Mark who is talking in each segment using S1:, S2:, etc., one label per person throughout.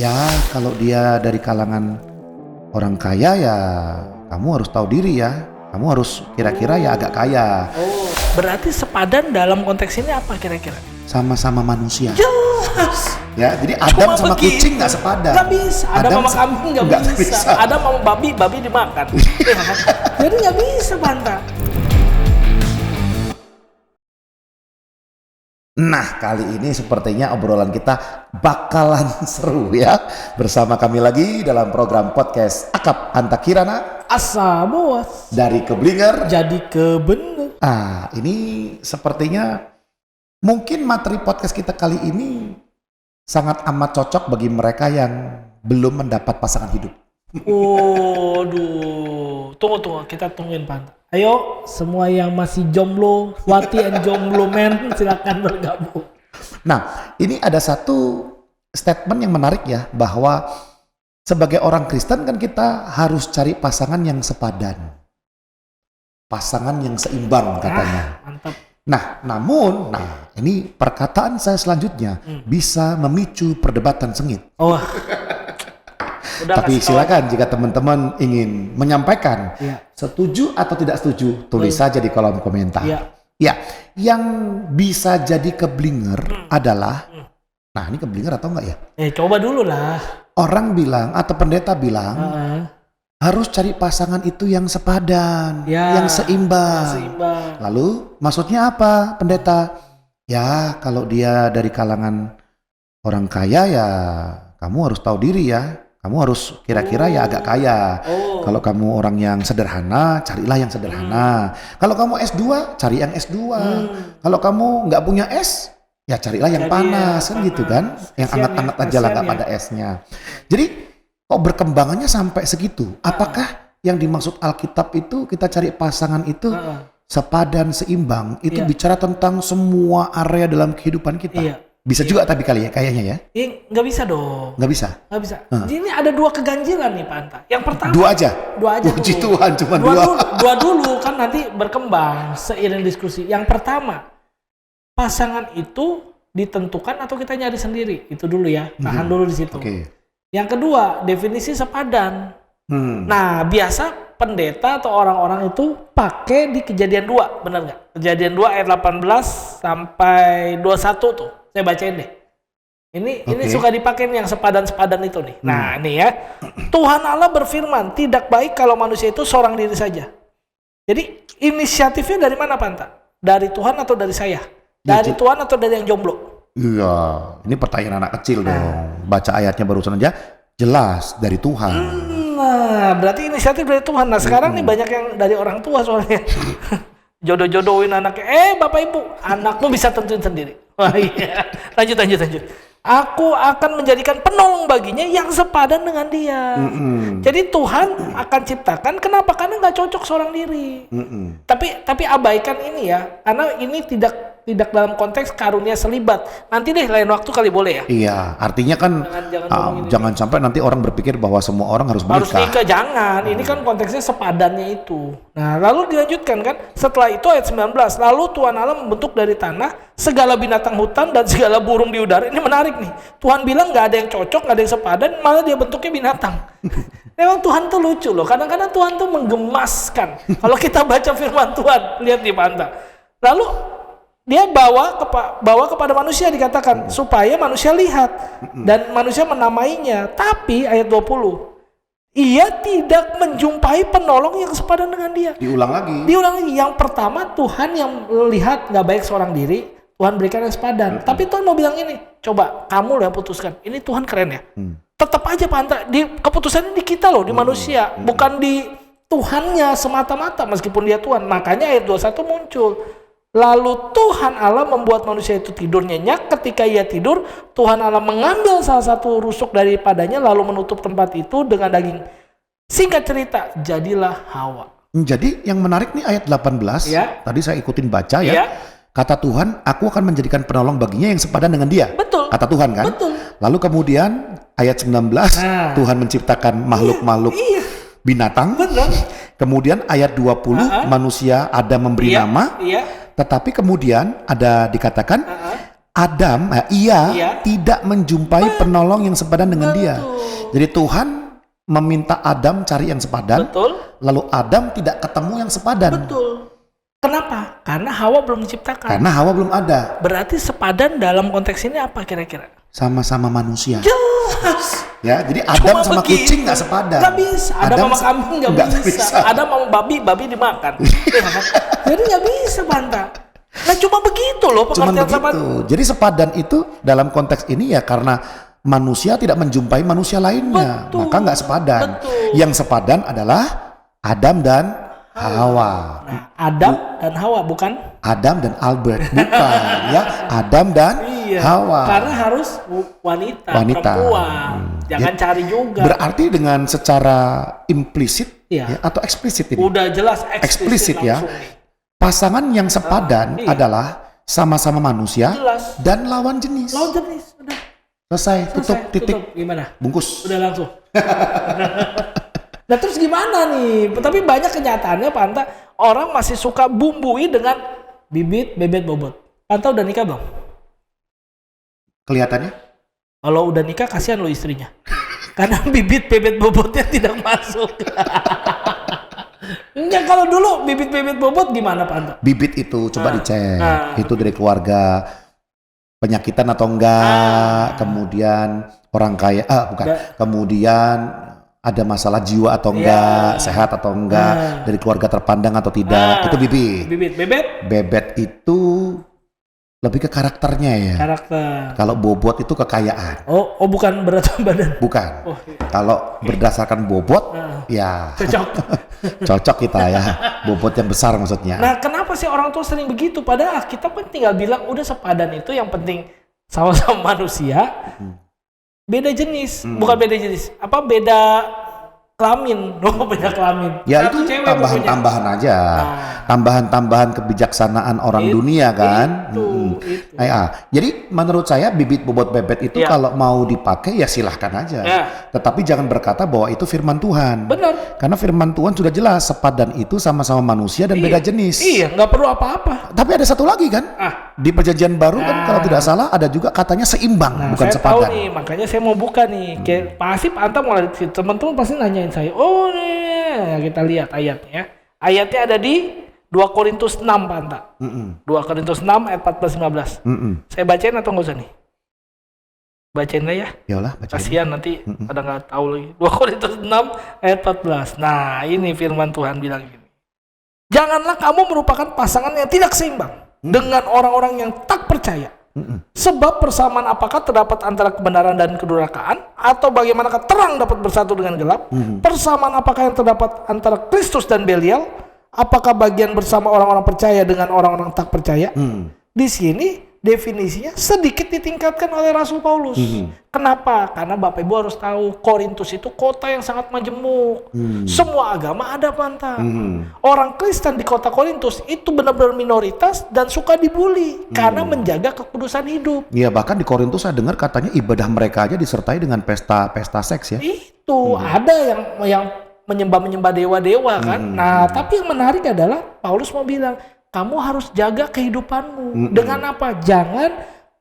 S1: Ya, kalau dia dari kalangan orang kaya ya kamu harus tahu diri ya. Kamu harus kira-kira ya agak kaya.
S2: Oh, berarti sepadan dalam konteks ini apa kira-kira?
S1: Sama-sama manusia.
S2: Jelas.
S1: Ya, jadi Adam
S2: Cuma
S1: sama
S2: begitu.
S1: kucing nggak sepadan.
S2: Nggak bisa. Adam sama kambing nggak bisa. Adam sama babi dimakan. Jadi nggak bisa Panta.
S1: Nah, kali ini sepertinya obrolan kita bakalan seru ya. Bersama kami lagi dalam program podcast Akap Antakirana
S2: Asa bos.
S1: dari Keblinger
S2: Jadi kebener.
S1: Ini sepertinya mungkin materi podcast kita kali ini sangat amat cocok bagi mereka yang belum mendapat pasangan hidup.
S2: Waduh, tunggu, kita tungguin Panta. Ayo, semua yang masih jomblo, Wati and jomblo men, silakan bergabung.
S1: Nah, ini ada satu statement yang menarik ya, bahwa sebagai orang Kristen kan kita harus cari pasangan yang sepadan. Pasangan yang seimbang katanya.
S2: Mantap.
S1: Namun, ini perkataan saya selanjutnya bisa memicu perdebatan sengit.
S2: Oh. Udah,
S1: tapi silakan jika teman-teman ingin menyampaikan setuju atau tidak setuju, tulis saja di kolom komentar. Ya, yang bisa jadi keblinger adalah, nah ini keblinger atau enggak ya?
S2: Coba dulu lah.
S1: Orang bilang atau pendeta bilang harus cari pasangan itu yang sepadan, yang seimbang. Lalu maksudnya apa pendeta? Ya kalau dia dari kalangan orang kaya ya kamu harus tahu diri ya. Kamu harus kira-kira ya agak kaya. Kalau kamu orang yang sederhana, carilah yang sederhana. Kalau kamu S2, cari yang S2. Kalau kamu nggak punya S, ya carilah yang panas, kan gitu kan. Yang anget-anget aja lah, nggak pada S-nya. Jadi kok berkembangannya sampai segitu? Apakah yang dimaksud Alkitab itu kita cari pasangan itu sepadan, seimbang? Itu bicara tentang semua area dalam kehidupan kita. Bisa juga tapi kali ya kayaknya ya.
S2: Nggak bisa dong.
S1: Nggak bisa.
S2: Jadi ini ada dua keganjilan nih Pak Anta. Yang pertama.
S1: Dua aja.
S2: Puji
S1: Tuhan cuma dua.
S2: Dua dulu kan nanti berkembang seiring diskusi. Yang pertama, pasangan itu ditentukan atau kita nyari sendiri. Itu dulu ya. Tahan dulu di situ. Yang kedua, definisi sepadan. Nah, biasa pendeta atau orang-orang itu pakai di Kejadian 2, benar nggak? Kejadian 2 ayat 18 sampai 21 tuh. Saya bacain deh. Ini suka dipakai yang sepadan-sepadan itu nih. Nah, ini ya. Tuhan Allah berfirman, tidak baik kalau manusia itu seorang diri saja. Jadi, inisiatifnya dari mana, Panta? Dari Tuhan atau dari saya? Dari Tuhan atau dari yang jomblo?
S1: Iya, ini pertanyaan anak kecil dong. Baca ayatnya barusan aja, jelas dari Tuhan.
S2: Nah, berarti inisiatif dari Tuhan. Nah, sekarang nih banyak yang dari orang tua soalnya. Jodoh-jodohin anaknya. Bapak ibu, anakmu bisa tentuin sendiri. Wah iya. Lanjut. Aku akan menjadikan penolong baginya yang sepadan dengan dia. Jadi Tuhan akan ciptakan. Kenapa? Karena nggak cocok seorang diri. Tapi abaikan ini ya, karena ini tidak dalam konteks karunia selibat. Nanti deh lain waktu kali boleh ya.
S1: Iya, artinya kan jangan sampai nanti orang berpikir bahwa semua orang harus menikah.
S2: Harus nikah, jangan. Ini kan konteksnya sepadannya itu. Nah, lalu dilanjutkan kan, setelah itu ayat 19, lalu Tuhan Allah membentuk dari tanah segala binatang hutan dan segala burung di udara. Ini menarik nih. Tuhan bilang nggak ada yang cocok, nggak ada yang sepadan, malah dia bentuknya binatang. Memang Tuhan tuh lucu loh. Kadang-kadang Tuhan tuh menggemaskan. Kalau kita baca firman Tuhan, lihat di Panta. Lalu dia bawa kepada manusia, dikatakan supaya manusia lihat dan manusia menamainya. Tapi ayat 20, ia tidak menjumpai penolong yang sepadan dengan dia.
S1: Diulang lagi.
S2: Yang pertama, Tuhan yang lihat nggak baik seorang diri, Tuhan berikan yang sepadan. Tapi Tuhan mau bilang ini, coba kamu yang putuskan. Ini Tuhan keren ya. Tetap aja Pak, di keputusannya di kita loh, di manusia, bukan di Tuhannya semata-mata meskipun dia Tuhan. Makanya ayat 21 muncul. Lalu Tuhan Allah membuat manusia itu tidur nyenyak. Ketika ia tidur, Tuhan Allah mengambil salah satu rusuk daripadanya lalu menutup tempat itu dengan daging. Singkat cerita, jadilah Hawa.
S1: Jadi yang menarik nih ayat 18. Tadi saya ikutin baca ya. Kata Tuhan, aku akan menjadikan penolong baginya yang sepadan dengan dia.
S2: Betul.
S1: Kata Tuhan kan?
S2: Betul.
S1: Lalu kemudian ayat 19, Tuhan menciptakan makhluk-makhluk binatang.
S2: Betul.
S1: Kemudian ayat 20, manusia ada memberi nama. Tetapi kemudian ada dikatakan Adam, tidak menjumpai penolong yang sepadan dengan dia. Jadi Tuhan meminta Adam cari yang sepadan.
S2: Betul.
S1: Lalu Adam tidak ketemu yang sepadan.
S2: Betul. Kenapa? Karena Hawa belum diciptakan.
S1: Karena Hawa belum ada.
S2: Berarti sepadan dalam konteks ini apa kira-kira?
S1: Sama-sama manusia.
S2: Jelas.
S1: Ya, jadi Adam sama kucing nggak sepadan.
S2: Nggak bisa. Adam sama kambing nggak bisa. Adam sama babi dimakan. Jadi nggak bisa, Banta. Nah, cuma begitu loh pengertian sepadan.
S1: Jadi sepadan itu dalam konteks ini ya karena manusia tidak menjumpai manusia lainnya.
S2: Betul.
S1: Maka nggak sepadan.
S2: Betul.
S1: Yang sepadan adalah Adam dan Hawa.
S2: Nah, Adam dan Hawa, bukan?
S1: Adam dan Albert, bukan ya. Adam dan Hawa.
S2: Karena harus wanita. Perempuan. Jangan cari juga.
S1: Berarti dengan secara implisit ya, atau eksplisit ini?
S2: Udah jelas eksplisit
S1: ya. Pasangan yang sepadan adalah sama-sama manusia dan lawan jenis.
S2: Lawan jenis, udah.
S1: Selesai, tutup, titik.
S2: Gimana?
S1: Bungkus.
S2: Udah langsung. Nah terus gimana nih? Tapi banyak kenyataannya Pak Anta, orang masih suka bumbui dengan bibit, bebet, bobot. Pak Anta udah nikah belum?
S1: Kelihatannya?
S2: Kalau udah nikah kasihan lo istrinya. Karena bibit, bebet, bobotnya tidak masuk. Enggak, kalau dulu bibit, bebet, bobot gimana Pak Anta?
S1: Bibit itu coba dicek. Itu dari keluarga penyakitan atau enggak. Kemudian orang kaya, kemudian ada masalah jiwa atau enggak, sehat atau enggak, dari keluarga terpandang atau tidak, itu bibit.
S2: Bibit, bebet?
S1: Bebet itu lebih ke karakternya ya.
S2: Karakter.
S1: Kalau bobot itu kekayaan.
S2: Oh bukan berat badan?
S1: Bukan. Kalau berdasarkan bobot, ya cocok kita ya. Bobot yang besar maksudnya.
S2: Nah kenapa sih orang tua sering begitu? Padahal kita kan tinggal bilang udah sepadan itu yang penting sama-sama manusia. Beda jenis, bukan beda jenis, beda kelamin, beda kelamin.
S1: Ya itu tambahan-tambahan aja, tambahan-tambahan kebijaksanaan orang dunia kan.
S2: Itu.
S1: Jadi menurut saya bibit bobot bebet itu kalau mau dipakai ya silahkan aja. Tetapi jangan berkata bahwa itu firman Tuhan.
S2: Benar.
S1: Karena firman Tuhan sudah jelas sepadan itu sama-sama manusia dan beda jenis.
S2: Iya, nggak perlu apa-apa.
S1: Tapi ada satu lagi kan, di perjanjian baru kan kalau tidak salah ada juga katanya seimbang, bukan
S2: saya
S1: sepadan.
S2: Tahu nih, makanya saya mau buka nih. Kayak pasti Anta mulai teman-teman pasti nanyain saya. Oh nih, kita lihat ayatnya. Ayatnya ada di 2 Korintus 6 Pak Anta. 2 Korintus 6 ayat 14-15. Saya bacain atau nggak usah nih? Bacain lah ya.
S1: Yalah, bacain.
S2: Kasihan nanti pada nggak tahu lagi. 2 Korintus 6 ayat 14. Nah ini firman Tuhan bilang gini. Janganlah kamu merupakan pasangan yang tidak seimbang dengan orang-orang yang tak percaya. Sebab persamaan apakah terdapat antara kebenaran dan kedurhakaan, atau bagaimanakah terang dapat bersatu dengan gelap? Persamaan apakah yang terdapat antara Kristus dan Belial? Apakah bagian bersama orang-orang percaya dengan orang-orang tak percaya? Di sini definisinya sedikit ditingkatkan oleh Rasul Paulus. Kenapa? Karena Bapak Ibu harus tahu Korintus itu kota yang sangat majemuk. Semua agama ada Panta. Orang Kristen di kota Korintus itu benar-benar minoritas dan suka dibully karena menjaga kekudusan hidup.
S1: Iya, bahkan di Korintus saya dengar katanya ibadah mereka aja disertai dengan pesta seks ya.
S2: Itu ada yang menyembah dewa-dewa kan. Nah, tapi yang menarik adalah Paulus mau bilang, kamu harus jaga kehidupanmu. Dengan apa? Jangan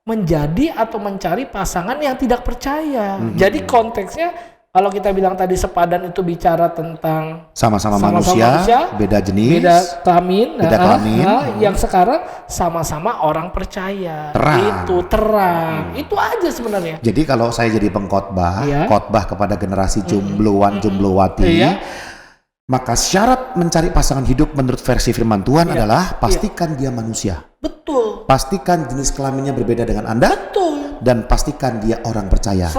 S2: menjadi atau mencari pasangan yang tidak percaya. Jadi konteksnya kalau kita bilang tadi sepadan itu bicara tentang
S1: sama-sama manusia, beda jenis,
S2: beda kelamin. Yang sekarang sama-sama orang percaya. Itu terang. Itu aja sebenarnya.
S1: Jadi kalau saya jadi pengkhotbah, khotbah kepada generasi jombloan, jomblowati, maka syarat mencari pasangan hidup menurut versi firman Tuhan adalah pastikan dia manusia.
S2: Betul.
S1: Pastikan jenis kelaminnya berbeda dengan Anda.
S2: Betul.
S1: Dan pastikan dia orang percaya.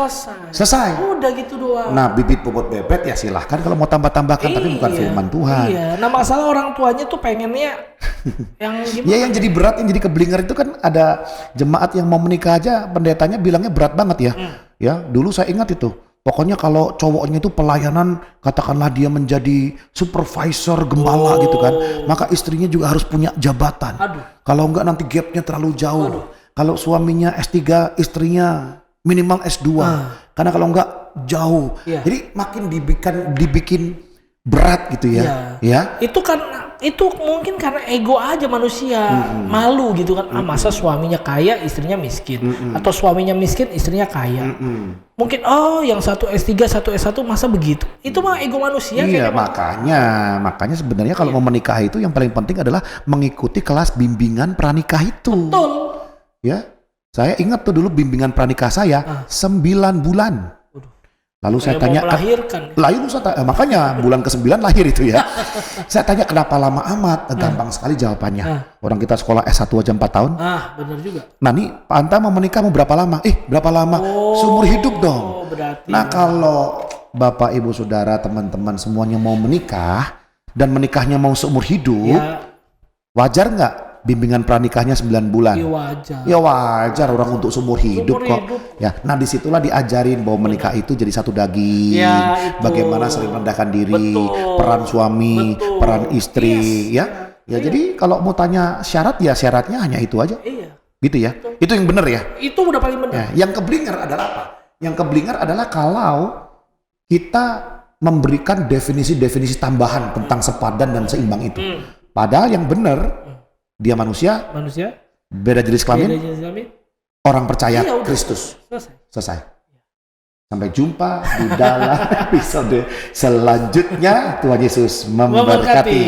S1: Selesai.
S2: Udah gitu doang.
S1: Nah, bibit bobot bebet ya silahkan kalau mau tambah-tambahkan, tapi bukan firman Tuhan.
S2: Iya. Nah, masalah orang tuanya tuh pengennya yang gimana?
S1: Ya, yang jadi berat, yang jadi keblinger itu kan ada jemaat yang mau menikah aja pendetanya bilangnya berat banget ya. Ya, dulu saya ingat itu. Pokoknya kalau cowoknya itu pelayanan, katakanlah dia menjadi supervisor gembala gitu kan, maka istrinya juga harus punya jabatan. Kalau enggak nanti gapnya terlalu jauh. Kalau suaminya S3, istrinya minimal S2. Karena kalau enggak jauh. Jadi makin dibikin berat gitu ya. Ya.
S2: Itu kan itu mungkin karena ego aja manusia, malu gitu kan. Masa suaminya kaya, istrinya miskin, atau suaminya miskin, istrinya kaya. Mungkin yang satu S3, satu S1 masa begitu. Itu mah ego manusia.
S1: Iya, makanya sebenarnya kalau mau menikah itu yang paling penting adalah mengikuti kelas bimbingan pranikah itu.
S2: Betul.
S1: Ya, saya ingat tuh dulu bimbingan pranikah saya 9 bulan. Lalu saya tanya, makanya bulan ke-9 lahir itu ya. Saya tanya kenapa lama amat? Gampang sekali jawabannya. Orang kita sekolah S1 aja 4 tahun.
S2: Benar juga.
S1: Nah nih, Pak Anta mau menikah mau berapa lama? Berapa lama? Seumur hidup dong.
S2: Berarti.
S1: Nah kalau Bapak, Ibu, Saudara, teman-teman semuanya mau menikah dan menikahnya mau seumur hidup, wajar nggak bimbingan pranikahnya 9 bulan? Ya wajar orang untuk seumur hidup kok. Ya, nah disitulah diajarin bahwa menikah itu jadi satu daging. Bagaimana saling merendahkan diri, peran suami, peran istri, ya. Ya jadi kalau mau tanya syarat ya syaratnya hanya itu aja. Gitu ya. Itu yang benar ya.
S2: Itu udah paling benar.
S1: Ya, yang keblinger adalah apa? Yang keblinger adalah kalau kita memberikan definisi-definisi tambahan tentang sepadan dan seimbang itu. Padahal yang benar dia manusia, beda jenis kelamin, orang percaya Kristus. Selesai. Sampai jumpa di dalam episode selanjutnya. Tuhan Yesus memberkati.